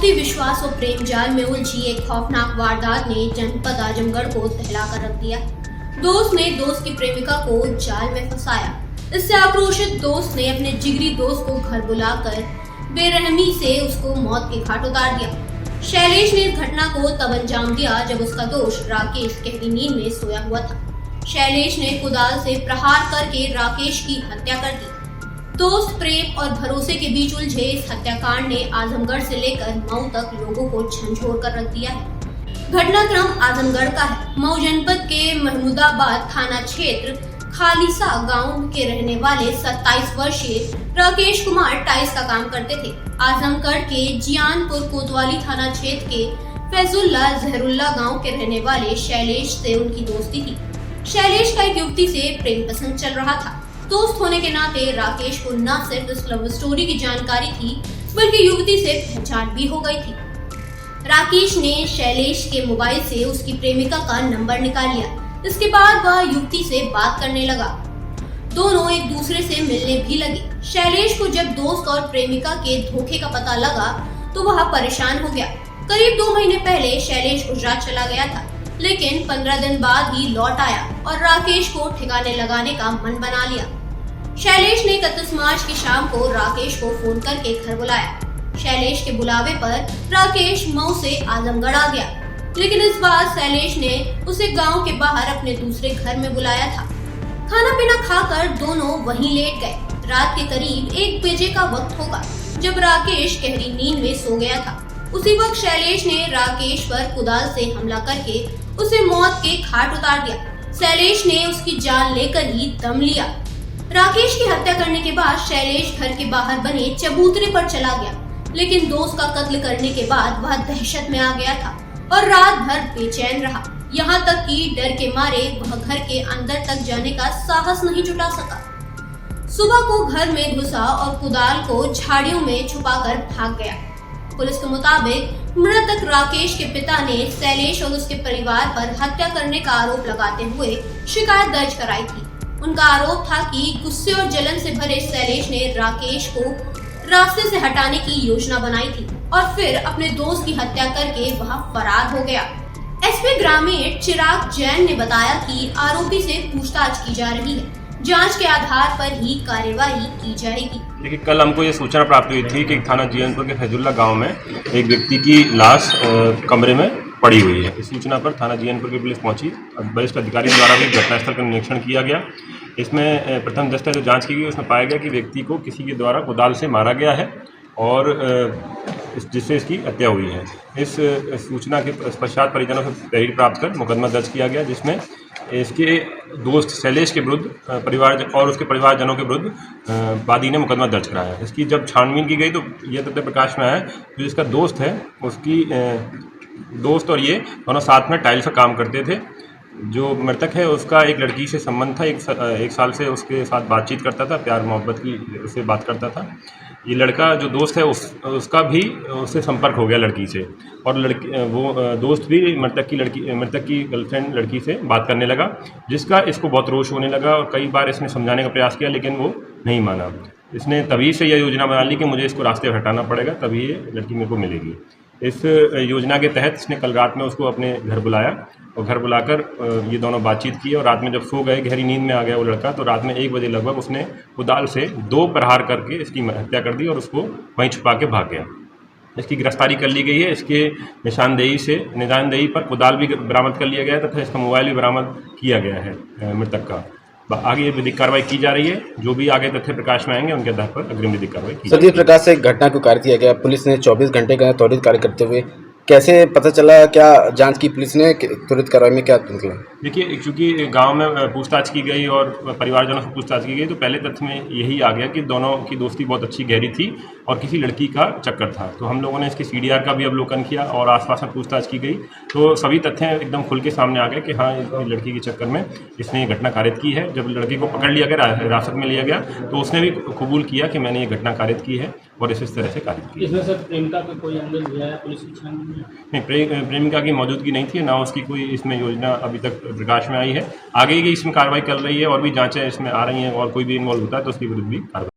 दोस्ती, विश्वास और प्रेम जाल में उलझी एक खौफनाक वारदात ने जनपद आजमगढ़ को दहला कर रख दिया। दोस्त ने दोस्त की प्रेमिका को जाल में फंसाया। इससे आक्रोशित दोस्त ने अपने जिगरी दोस्त को घर बुलाकर बेरहमी से उसको मौत के घाट उतार दिया। शैलेश ने इस घटना को तब अंजाम दिया जब उसका दोस्त राकेश गहरी नींद में सोया हुआ था। शैलेश ने कुदाल से प्रहार करके राकेश की हत्या कर दी। दोस्त, प्रेम और भरोसे के बीच उलझे इस हत्याकांड ने आजमगढ़ से लेकर मऊ तक लोगों को झंझोर कर रख दिया है। घटनाक्रम आजमगढ़ का है। मऊ जनपद के महमूदाबाद थाना क्षेत्र खालिसा गांव के रहने वाले 27 वर्षीय राकेश कुमार टाइल्स का काम करते थे। आजमगढ़ के जियानपुर कोतवाली थाना क्षेत्र के फैजुल्ला जहरुल्ला गांव के रहने वाले शैलेश से उनकी दोस्ती थी। शैलेश का एक युवती से प्रेम पसंद चल रहा था। दोस्त होने के नाते राकेश को न सिर्फ इस लव स्टोरी की जानकारी थी बल्कि युवती से पहचान भी हो गई थी। राकेश ने शैलेश के मोबाइल से उसकी प्रेमिका का नंबर निकाल लिया। इसके बाद वह युवती से बात करने लगा। दोनों एक दूसरे से मिलने भी लगे। शैलेश को जब दोस्त और प्रेमिका के धोखे का पता लगा तो वह परेशान हो गया। करीब 2 महीने पहले शैलेश गुजरात चला गया था, लेकिन 15 दिन बाद ही लौट आया और राकेश को ठिकाने लगाने का मन बना लिया। शैलेश ने 31 मार्च की शाम को राकेश को फोन करके घर बुलाया। शैलेश के बुलावे पर राकेश मऊ से आजमगढ़ आ गया, लेकिन इस बार शैलेश ने उसे गांव के बाहर अपने दूसरे घर में बुलाया था। खाना पीना खाकर दोनों वहीं लेट गए। रात के करीब 1 बजे का वक्त होगा जब राकेश गहरी नींद में सो गया था। उसी वक्त शैलेश ने राकेश पर कुदाल से हमला करके उसे मौत के घाट उतार दिया। शैलेश ने उसकी जान लेकर ही दम लिया। राकेश की हत्या करने के बाद शैलेश घर के बाहर बने चबूतरे पर चला गया, लेकिन दोस्त का कत्ल करने के बाद वह दहशत में आ गया था और रात भर बेचैन रहा। यहाँ तक कि डर के मारे वह घर के अंदर तक जाने का साहस नहीं जुटा सका। सुबह को घर में घुसा और कुदाल को झाड़ियों में छुपाकर भाग गया। पुलिस के मुताबिक मृतक राकेश के पिता ने शैलेश और उसके परिवार पर हत्या करने का आरोप लगाते हुए शिकायत दर्ज कराई थी। उनका आरोप था कि गुस्से और जलन से भरे शैलेश ने राकेश को रास्ते से हटाने की योजना बनाई थी और फिर अपने दोस्त की हत्या करके वह फरार हो गया। एसपी ग्रामीण चिराग जैन ने बताया कि आरोपी से पूछताछ की जा रही है। जांच के आधार पर ही कार्यवाही की जाएगी। देखिए, कल हमको ये सूचना प्राप्त हुई थी कि थाना जियानपुर के फैजुल्ला गांव में एक व्यक्ति की लाश कमरे में पड़ी हुई है। इस सूचना पर थाना जियानपुर की पुलिस पहुंची। वरिष्ठ अधिकारियों द्वारा भी घटनास्थल का निरीक्षण किया गया। इसमें प्रथम दस्ता जो जांच की गई उसमें पाया गया कि व्यक्ति को किसी के द्वारा कुदाल से मारा गया है और जिससे इसकी हत्या हुई है। इस सूचना के पश्चात परिजनों से तहरीर प्राप्त कर मुकदमा दर्ज किया गया, जिसमें इसके दोस्त शैलेश के विरुद्ध परिवार और उसके परिवारजनों के विरुद्ध वादी ने मुकदमा दर्ज कराया। इसकी जब छानबीन की गई तो यह तथ्य प्रकाश में आया जो इसका दोस्त है, उसकी दोस्त और ये दोनों साथ में टाइल्स का काम करते थे। जो मृतक है उसका एक लड़की से संबंध था। एक साल से उसके साथ बातचीत करता था, प्यार मोहब्बत की उससे बात करता था। ये लड़का जो दोस्त है उसका भी उससे संपर्क हो गया लड़की से, और वो दोस्त भी मृतक की गर्लफ्रेंड लड़की से बात करने लगा, जिसका इसको बहुत रोष होने लगा और कई बार इसने समझाने का प्रयास किया लेकिन वो नहीं माना। इसने तभी से यह योजना बना ली कि मुझे इसको रास्ते हटाना पड़ेगा, तभी ये लड़की मेरे को मिलेगी। इस योजना के तहत इसने कल रात में उसको अपने घर बुलाया और घर बुलाकर ये दोनों बातचीत की और रात में जब सो गए, गहरी नींद में आ गया वो लड़का, तो रात में 1 बजे लगभग उसने कुदाल से 2 प्रहार करके इसकी हत्या कर दी और उसको वहीं छुपा के भाग गया। इसकी गिरफ्तारी कर ली गई है। इसके निशानदेही पर कुदाल भी बरामद कर लिया गया है तथा इसका मोबाइल भी बरामद किया गया है मृतक का। आगे विधिक कार्रवाई की जा रही है। जो भी आगे तथ्य प्रकाश में आएंगे उनके आधार पर अग्रिम विधिक कार्रवाई की जाएगी। सर, जिस प्रकार से घटना को कार्य किया गया, पुलिस ने 24 घंटे का त्वरित कार्य करते हुए कैसे पता चला, क्या जांच की पुलिस ने त्वरित कार्रवाई में क्या निकला? देखिए, चूँकि गांव में पूछताछ की गई और परिवारजनों से पूछताछ की गई तो पहले तथ्य में यही आ गया कि दोनों की दोस्ती बहुत अच्छी गहरी थी और किसी लड़की का चक्कर था। तो हम लोगों ने इसकी CDR का भी अवलोकन किया और आसपास में पूछताछ की गई तो सभी तथ्य एकदम खुल के सामने आ गए कि हाँ, इस लड़की के चक्कर में इसने ये घटना कारित की है। जब लड़की को पकड़ लिया गया, हिरासत में लिया गया, तो उसने भी कबूल किया कि मैंने ये घटना कारित की है और इस तरह से कारित की। इसमें सर प्रेमिका का कोई एंगल भी आया पुलिस की छानबीन में? नहीं, प्रेमिका की मौजूदगी नहीं थी, ना उसकी कोई इसमें योजना अभी तक प्रकाश में आई है। आगे की इसमें कार्रवाई कर रही है और भी जांचें इसमें आ रही हैं और कोई भी इन्वॉल्व होता है तो उसके विरुद्ध भी कार्रवाई